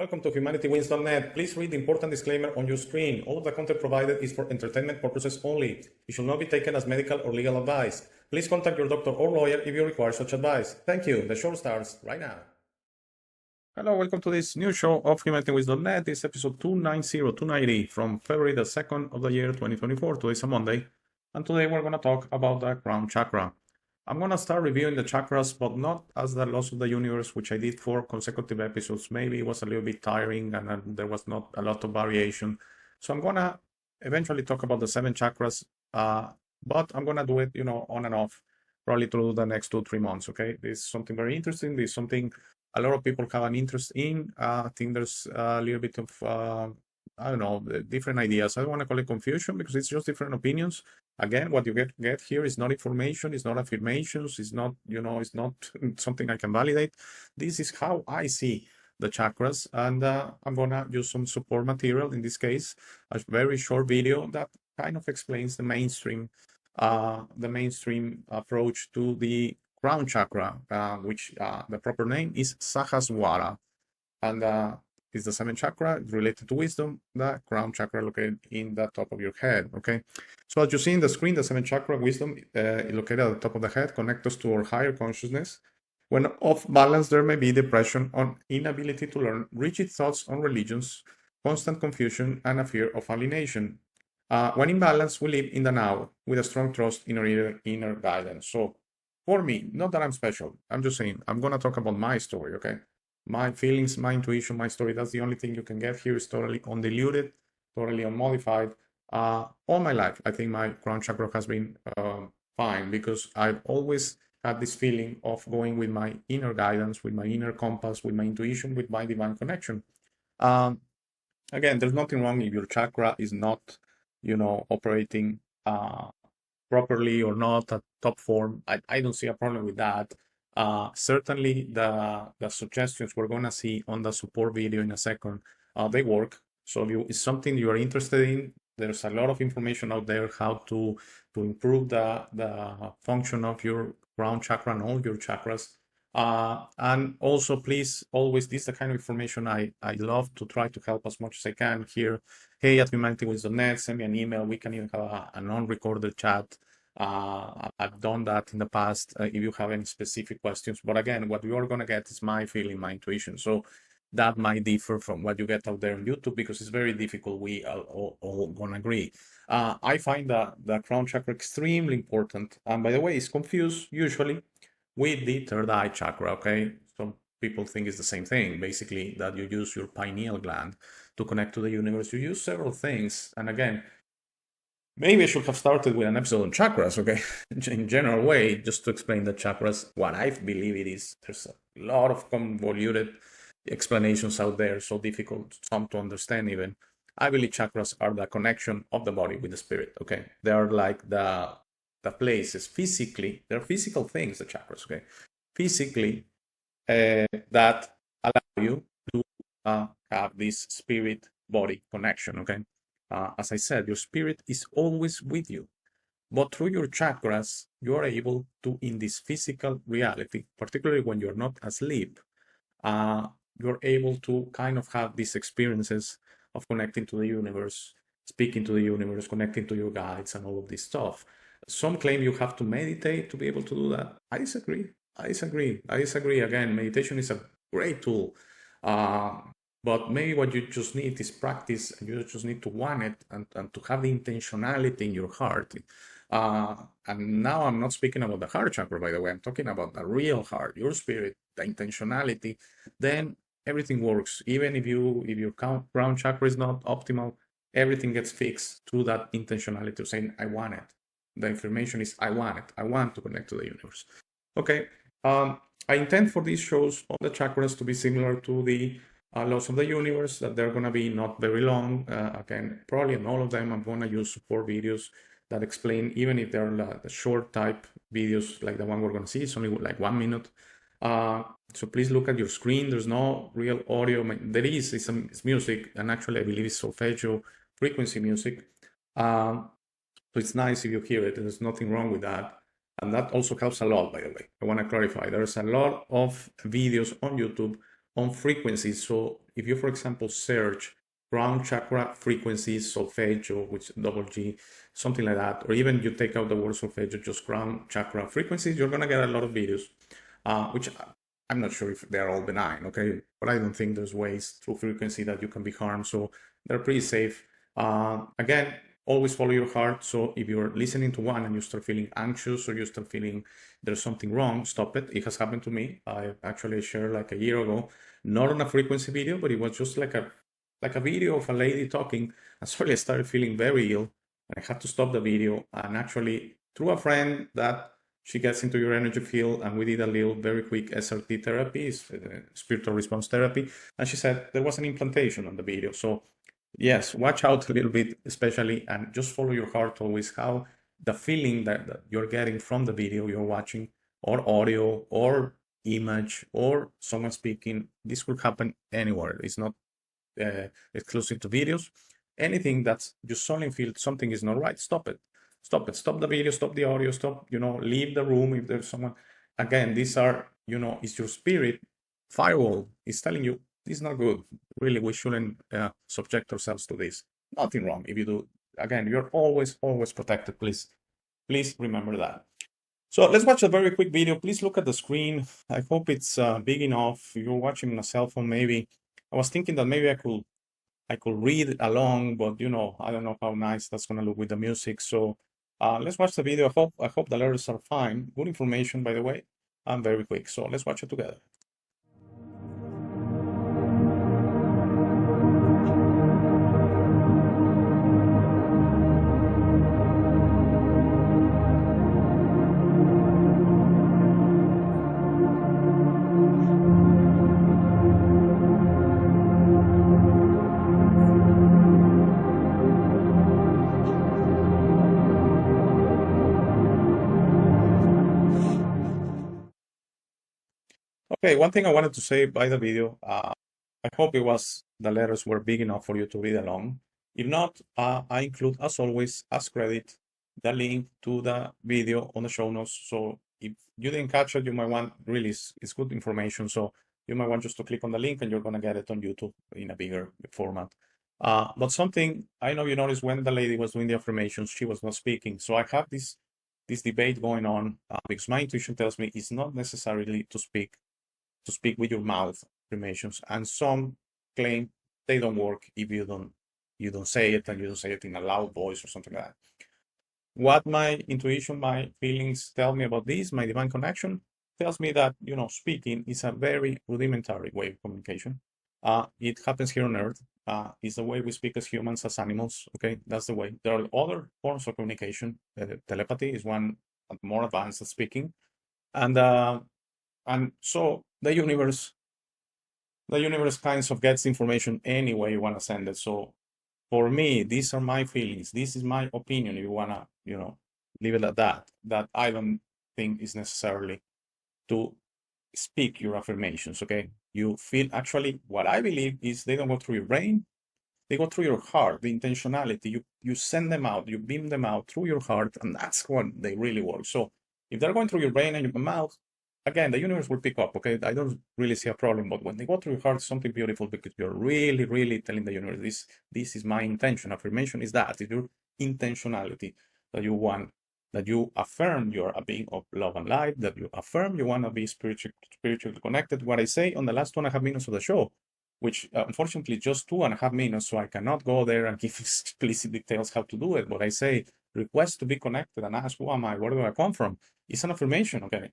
Welcome to humanitywins.net. Please read the important disclaimer on your screen. All of the content provided is for entertainment purposes only. It should not be taken as medical or legal advice. Please contact your doctor or lawyer if you require such advice. Thank you. The show starts right now. Hello, welcome to this new show of humanitywins.net. This is episode 290 from February the 2nd of the year 2024. Today is a Monday, and today we're going to talk about the crown chakra. I'm going to start reviewing the chakras, but not as the laws of the universe, which I did 4 consecutive episodes. Maybe it was a little bit tiring and there was not a lot of variation. So I'm going to eventually talk about the 7 chakras, but I'm going to do it, on and off, probably through the next 2-3 months, okay? This is something very interesting. This is something a lot of people have an interest in. I think there's a little bit of, different ideas. I don't want to call it confusion because it's just different opinions. Again, what you get here is not information, it's not affirmations, it's not, it's not something I can validate. This is how I see the chakras, and I'm gonna use some support material, in this case, a very short video that kind of explains the mainstream approach to the crown chakra, which the proper name is Sahasrara, and is the 7th chakra related to wisdom, the crown chakra located in the top of your head, okay? So as you see in the screen, the 7th chakra, wisdom, located at the top of the head, connects us to our higher consciousness. When off balance, there may be depression or inability to learn, rigid thoughts on religions, constant confusion, and a fear of alienation. When in balance, we live in the now with a strong trust in our inner guidance. So for me, not that I'm special, I'm just saying, I'm going to talk about my story, okay? My feelings, my intuition, my story, that's the only thing you can get here. Is totally undiluted, totally unmodified. All my life, I think my crown chakra has been fine because I've always had this feeling of going with my inner guidance, with my inner compass, with my intuition, with my divine connection. Again, there's nothing wrong if your chakra is not, operating properly or not at top form. I don't see a problem with that. Certainly the suggestions we're going to see on the support video in a second, they work. So if it's something you are interested in, there's a lot of information out there how to improve the function of your crown chakra and all your chakras. And also, please, always, this is the kind of information I love to try to help as much as I can here. Hey at humanitywins.net, send me an email. We can even have a non-recorded chat. I've done that in the past if you have any specific questions. But again, what you're going to get is my feeling, my intuition. So that might differ from what you get out there on YouTube because it's very difficult. We all going to agree. I find the crown chakra extremely important. And by the way, it's confused usually with the third eye chakra, okay? Some people think it's the same thing, basically, that you use your pineal gland to connect to the universe. You use several things. And again, maybe I should have started with an episode on chakras, okay? In general way, just to explain the chakras, what I believe it is. There's a lot of convoluted explanations out there, so difficult, some to understand even. I believe chakras are the connection of the body with the spirit, okay? They are like the places physically, they're physical things, the chakras, okay? Physically, that allow you to have this spirit-body connection, okay? As I said, your spirit is always with you, but through your chakras, you are able to, in this physical reality, particularly when you're not asleep, you're able to kind of have these experiences of connecting to the universe, speaking to the universe, connecting to your guides, and all of this stuff. Some claim you have to meditate to be able to do that. I disagree. Again, meditation is a great tool. But maybe what you just need is practice, and you just need to want it and to have the intentionality in your heart. And now I'm not speaking about the heart chakra, by the way. I'm talking about the real heart, your spirit, the intentionality. Then everything works. Even if your crown chakra is not optimal, everything gets fixed through that intentionality of saying, I want it. The information is, I want it. I want to connect to the universe. Okay. I intend for these shows, all the chakras, to be similar to the laws of the universe, that they're going to be not very long. Again, probably in all of them, I'm going to use support videos that explain, even if they're the short type videos like the one we're going to see, it's only like 1 minute. So please look at your screen. There's no real audio. There is, it's music, and actually I believe it's solfeggio frequency music. So it's nice if you hear it. There's nothing wrong with that. And that also helps a lot, by the way. I want to clarify. There's a lot of videos on YouTube on frequencies. So if you, for example, search crown chakra frequencies, solfeggio, which double G, something like that, or even you take out the word solfeggio, just crown chakra frequencies, you're gonna get a lot of videos, which I'm not sure if they're all benign, okay? But I don't think there's ways through frequency that you can be harmed, so they're pretty safe. Again, always follow your heart. So if you're listening to one and you start feeling anxious or you start feeling there's something wrong, stop it. It has happened to me. I actually shared like a year ago, not on a frequency video, but it was just like a video of a lady talking. And suddenly I started feeling very ill and I had to stop the video. And actually through a friend that she gets into your energy field, and we did a little very quick SRT therapy, spiritual response therapy. And she said there was an implantation on the video. So yes, watch out a little bit, especially, and just follow your heart always, how the feeling that you're getting from the video you're watching, or audio, or image, or someone speaking. This could happen anywhere. It's not exclusive to videos. Anything that's you suddenly feel something is not right, stop it. Stop it. Stop the video, stop the audio, stop, leave the room if there's someone. Again, these are, it's your spirit firewall. It's telling you this is not good. Really, we shouldn't subject ourselves to this. Nothing wrong if you do. Again, you're always, always protected. Please remember that. So let's watch a very quick video. Please look at the screen. I hope it's big enough. If you're watching on a cell phone, maybe. I was thinking that maybe I could read along, but I don't know how nice that's gonna look with the music. So let's watch the video. I hope the letters are fine. Good information, by the way. I'm very quick. So let's watch it together. Okay, one thing I wanted to say by the video, I hope the letters were big enough for you to read along. If not, I include, as always, as credit, the link to the video on the show notes. So if you didn't catch it, you might want, really, it's good information. So you might want just to click on the link and you're gonna get it on YouTube in a bigger format. But something I know you noticed when the lady was doing the affirmations, she was not speaking. So I have this debate going on because my intuition tells me it's not necessarily to speak with your mouth affirmations, and some claim they don't work if you don't say it, and you don't say it in a loud voice or something like that. What my intuition, my feelings tell me about this, my divine connection, tells me that speaking is a very rudimentary way of communication. It happens here on Earth. It's the way we speak as humans, as animals. Okay, that's the way. There are other forms of communication. Telepathy is one more advanced than speaking, and so the universe kinds of gets information any way you want to send it. So for me, these are my feelings. This is my opinion. If you want to, leave it at that, that I don't think is necessarily to speak your affirmations, okay? You feel, actually, what I believe is they don't go through your brain. They go through your heart, the intentionality. You send them out, you beam them out through your heart, and that's when they really work. So if they're going through your brain and your mouth, again, the universe will pick up, okay? I don't really see a problem, but when they go through your heart, something beautiful, because you're really, really telling the universe, this is my intention. Affirmation is that, it's your intentionality that you want, that you affirm you're a being of love and light, that you affirm you want to be spiritually connected. What I say on the last 2.5 minutes of the show, which unfortunately just 2.5 minutes, so I cannot go there and give explicit details how to do it, but I say, request to be connected and ask, who am I? Where do I come from? It's an affirmation, okay?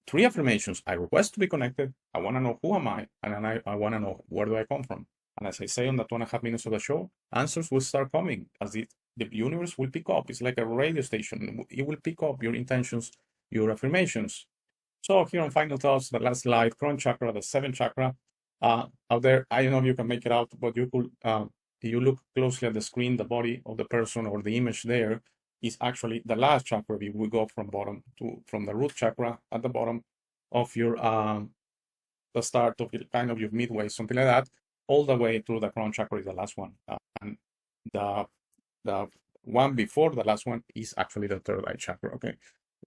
3 affirmations. I request to be connected. I want to know who am I, and then I want to know where do I come from. And as I say on the 2.5 minutes of the show, answers will start coming as the universe will pick up. It's like a radio station. It will pick up your intentions, your affirmations. So here on Final Thoughts, the last slide, crown chakra, the 7th chakra. Out there, I don't know if you can make it out, but you could, if you look closely at the screen, the body of the person or the image there is actually the last chakra. If we go from the root chakra at the bottom of your the start of kind of your midway, something like that, all the way through the crown chakra is the last one, and the one before the last one is actually the third eye chakra, okay,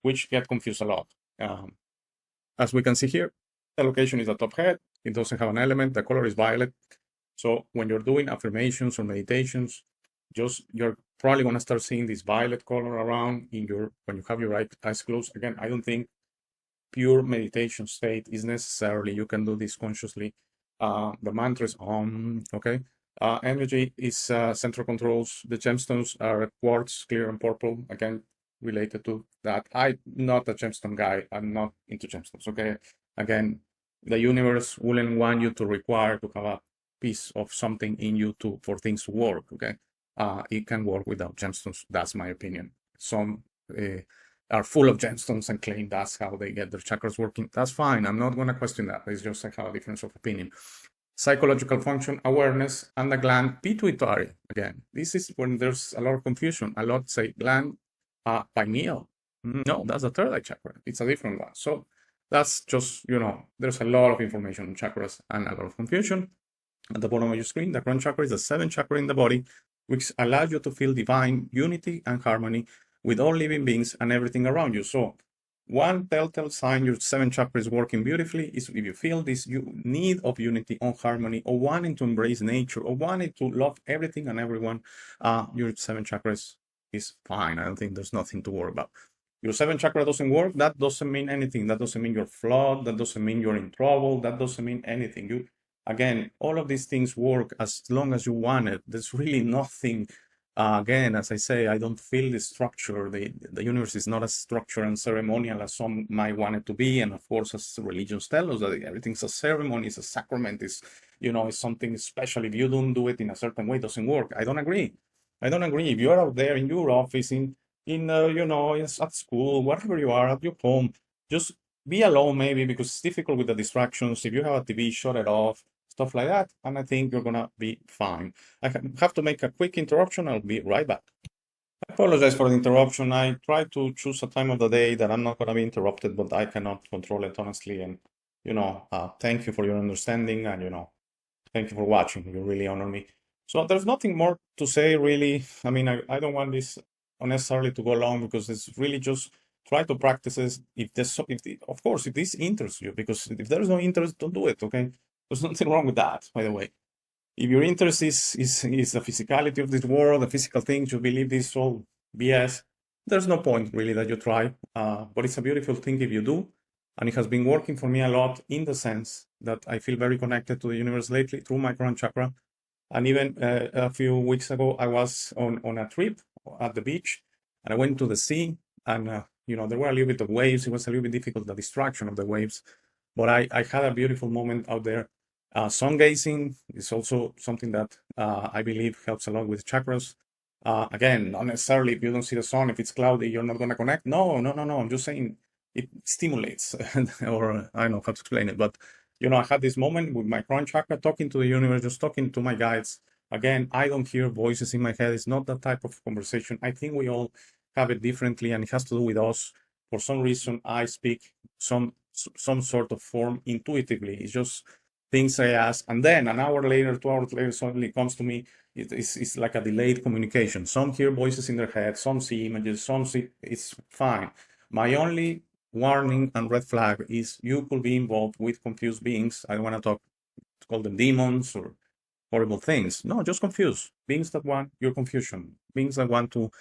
which get confused a lot. As we can see here, The location is the top head. It doesn't have an element. The color is violet. So when you're doing affirmations or meditations, you're probably going to start seeing this violet color around when you have your eyes closed. Again, I don't think pure meditation state is necessarily, you can do this consciously. The mantra is Om, okay? Energy is central controls. The gemstones are quartz, clear and purple, again, related to that. I'm not a gemstone guy. I'm not into gemstones, okay? Again, the universe wouldn't want you to require to have a piece of something in you for things to work, okay? It can work without gemstones. That's my opinion. Some are full of gemstones and claim that's how they get their chakras working. That's fine. I'm not going to question that. It's just like a difference of opinion. Psychological function, awareness, and the gland pituitary. Again, this is when there's a lot of confusion. A lot say gland pineal. No, that's the third eye chakra. It's a different one. So that's just, there's a lot of information on chakras and a lot of confusion. At the bottom of your screen, the crown chakra is the seventh chakra in the body, which allows you to feel divine unity and harmony with all living beings and everything around you. So one telltale sign your seventh chakra is working beautifully is if you feel this need of unity or harmony, or wanting to embrace nature, or wanting to love everything and everyone, your seventh chakra is fine. I don't think there's nothing to worry about. Your seventh chakra doesn't work, that doesn't mean anything. That doesn't mean you're flawed. That doesn't mean you're in trouble. That doesn't mean anything. Again, all of these things work as long as you want it. There's really nothing. Again, as I say, I don't feel the structure. The universe is not as structured and ceremonial as some might want it to be. And of course, as religions tell us, that everything's a ceremony, it's a sacrament, it's something special. If you don't do it in a certain way, it doesn't work. I don't agree. If you're out there in your office, at school, wherever you are, at your home, just be alone maybe, because it's difficult with the distractions. If you have a TV, shut it off, stuff like that, and I think you're gonna be fine. I have to make a quick interruption. I'll be right back. I apologize for the interruption. I try to choose a time of the day that I'm not gonna be interrupted, but I cannot control it, honestly. And thank you for your understanding, and thank you for watching. You really honor me. So there's nothing more to say, really. I mean, I don't want this unnecessarily to go long, because it's really just try to practice this. Of course, if this interests you, because if there's no interest, don't do it, okay? There's nothing wrong with that, by the way. If your interest is the physicality of this world, the physical things, you believe this is all BS, there's no point really that you try. But it's a beautiful thing if you do. And it has been working for me a lot, in the sense that I feel very connected to the universe lately through my crown chakra. And even a few weeks ago, I was on a trip at the beach, and I went to the sea, and there were a little bit of waves. It was a little bit difficult, the distraction of the waves, but I had a beautiful moment out there. Sun gazing is also something that I believe helps a lot with chakras. Again, not necessarily if you don't see the sun, if it's cloudy, you're not going to connect. No. I'm just saying it stimulates, or I don't know how to explain it, but I had this moment with my crown chakra, talking to the universe, just talking to my guides. Again, I don't hear voices in my head. It's not that type of conversation. I think we all have it differently, and it has to do with us. For some reason, I speak some sort of form intuitively. It's just things I ask, and then an hour later, 2 hours later, suddenly comes to me. It's like a delayed communication. Some hear voices in their head, some see images, some see. It's fine. My only warning and red flag is you could be involved with confused beings. I don't want to call them demons or horrible things. No, just confused beings that want your confusion, beings that want to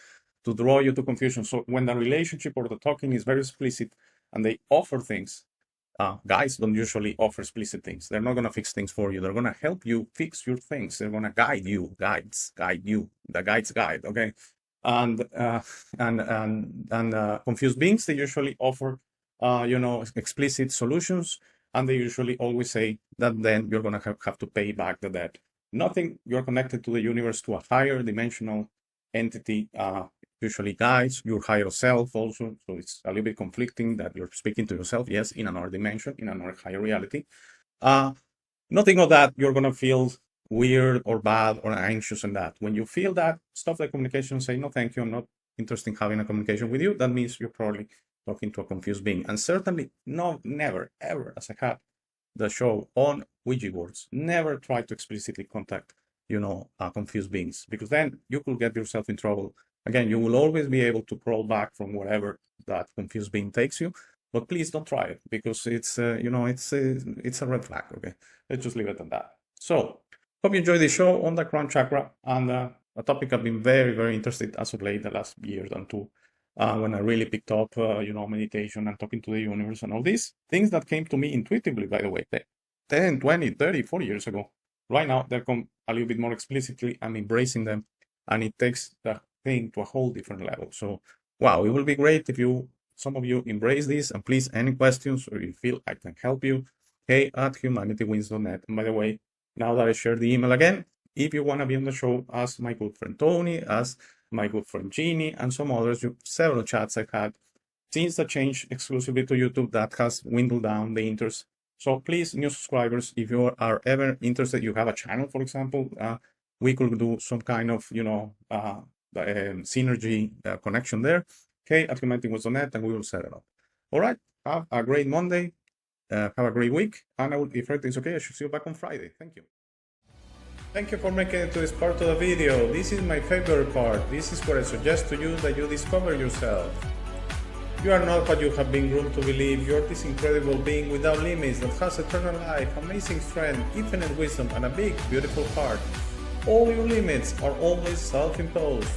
draw you to confusion. So when the relationship or the talking is very explicit and they offer things, guys don't usually offer explicit things. They're not going to fix things for you. They're going to help you fix your things. They're going to guide you, the guide's guide, okay? And confused beings, they usually offer, explicit solutions, and they usually always say that then you're going to have to pay back the debt. Nothing, you're connected to the universe, to a higher dimensional entity, usually guides, your higher self also. So it's a little bit conflicting that you're speaking to yourself, yes, in another dimension, in another higher reality. Nothing of that you're going to feel weird or bad or anxious in that. When you feel that, stop the communication, say, no, thank you, I'm not interested in having a communication with you. That means you're probably talking to a confused being. And certainly, never, ever, as I had the show on Ouija boards, never try to explicitly contact, confused beings, because then you could get yourself in trouble. Again, you will always be able to crawl back from wherever that confused being takes you. but please don't try it because it's it's a red flag. Okay, let's just leave it at that. So hope you enjoyed the show on the crown chakra, and a topic I've been very interested as of late, the last year and two, when I really picked up meditation and talking to the universe and all these things that came to me intuitively, by the way, 10, 20, 30, 40 years ago. Right now they come a little bit more explicitly. I'm embracing them, and it takes the thing to a whole different level. So wow, it will be great if some of you embrace this. And please, any questions or you feel I can help you, hey@humanitywins.net. And by the way, now that I shared the email again, if you want to be on the show, as my good friend Tony, as my good friend Jeannie, and some others, several chats I've had since the change exclusively to YouTube that has dwindled down the interest. So please, new subscribers, if you are ever interested, you have a channel, for example, we could do some kind of, synergy connection there. hey@humanitywins.net, and we will set it up. All right, have a great Monday. Have a great week, and if everything's okay, I should see you back on Friday. Thank you. Thank you for making it to this part of the video. This is my favorite part. This is where I suggest to you that you discover yourself. You are not what you have been groomed to believe. You are this incredible being without limits that has eternal life, amazing strength, infinite wisdom, and a big, beautiful heart. All your limits are always self-imposed.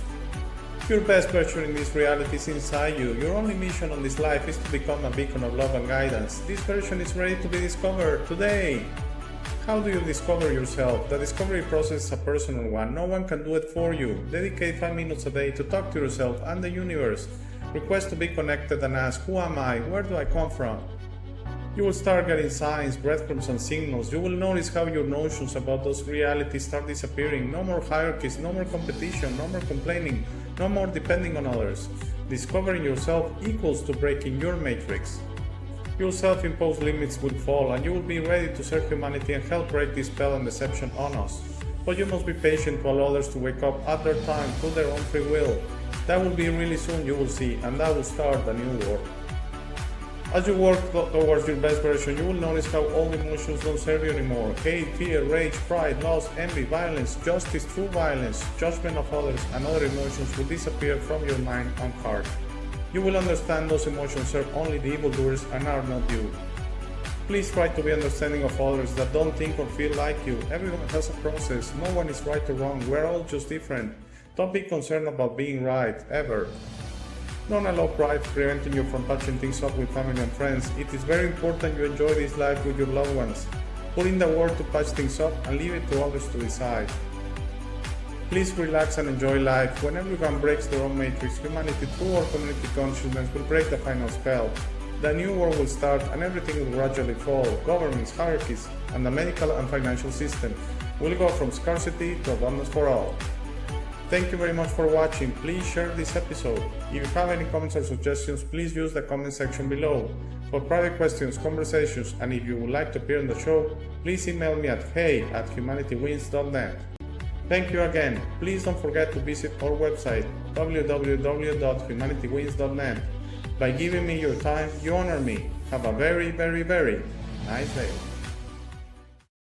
Your best version in this reality is inside you. Your only mission on this life is to become a beacon of love and guidance. This version is ready to be discovered today. How do you discover yourself? The discovery process is a personal one. No one can do it for you. Dedicate 5 minutes a day to talk to yourself and the universe. Request to be connected and ask, who am I? Where do I come from? You will start getting signs, breadcrumbs, and signals. You will notice how your notions about those realities start disappearing. No more hierarchies, no more competition, no more complaining, no more depending on others. Discovering yourself equals to breaking your matrix. Your self-imposed limits will fall, and you will be ready to serve humanity and help break this spell and deception on us. But you must be patient to allow others to wake up at their time through their own free will. That will be really soon, you will see, and that will start a new world. As you work towards your best version, you will notice how all emotions don't serve you anymore. Hate, fear, rage, pride, loss, envy, violence, justice, true violence, judgment of others, and other emotions will disappear from your mind and heart. You will understand those emotions serve only the evildoers and are not you. Please try to be understanding of others that don't think or feel like you. Everyone has a process. No one is right or wrong. We're all just different. Don't be concerned about being right, ever. Don't allow pride preventing you from patching things up with family and friends. It is very important you enjoy this life with your loved ones. Put in the work to patch things up and leave it to others to decide. Please relax and enjoy life. When everyone breaks their own matrix, humanity through our community consciousness will break the final spell. The new world will start and everything will gradually fall. Governments, hierarchies, and the medical and financial system will go from scarcity to abundance for all. Thank you very much for watching. Please share this episode. If you have any comments or suggestions, please use the comment section below. For private questions, conversations, and if you would like to appear on the show, please email me at hey@humanitywins.net. Thank you again. Please don't forget to visit our website www.humanitywins.net. By giving me your time, you honor me. Have a very nice day.